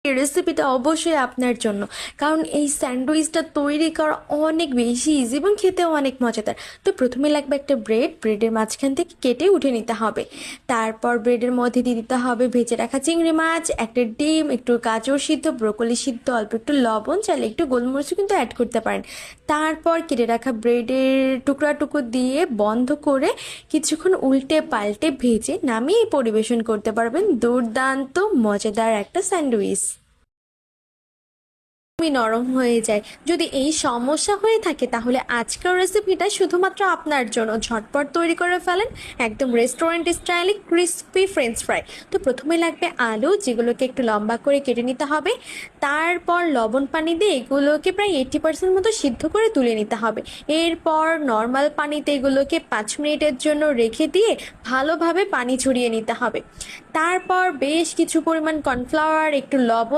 এই রেসিপিটা অবশ্যই আপনার জন্য, কারণ এই স্যান্ডউইচটা তৈরি করা অনেক বেশি ইজি এবং খেতেও অনেক মজাদার। তো প্রথমে লাগবে একটা ব্রেডের মাঝখান থেকে কেটে উঠে নিতে হবে। তারপর ব্রেডের মধ্যে দিয়ে দিতে হবে ভেজে রাখা চিংড়ি মাছ, একটা ডিম, একটু গাজর সিদ্ধ, ব্রোকলি সিদ্ধ, অল্প একটু লবণ, চাইলে একটু গোলমরিচও কিন্তু অ্যাড করতে পারেন। তারপর কেটে রাখা ব্রেডের টুকরা দিয়ে বন্ধ করে কিছুক্ষণ উল্টে পাল্টে ভেজে নামিয়ে পরিবেশন করতে পারবেন দুর্দান্ত মজাদার একটা স্যান্ডউইচ। খুবই নরম হয়ে যায়। যদি এই সমস্যা হয়ে থাকে তাহলে আজকের রেসিপিটা শুধুমাত্র আপনার জন্য, ঝটপট তৈরি করে ফেলেন একদম রেস্টুরেন্ট স্টাইলে ক্রিস্পি ফ্রেঞ্চ ফ্রাই। তো প্রথমে লাগবে আলু, যেগুলোকে একটু লম্বা করে কেটে নিতে হবে। তারপর লবণ পানি দিয়ে এগুলোকে প্রায় 80% মতো সিদ্ধ করে তুলে নিতে হবে। এরপর নর্মাল পানিতে এগুলোকে 5 মিনিটের জন্য রেখে দিয়ে ভালোভাবে পানি ঝরিয়ে নিতে হবে। তারপর বেশ কিছু পরিমাণ কর্নফ্লাওয়ার, একটু লবণ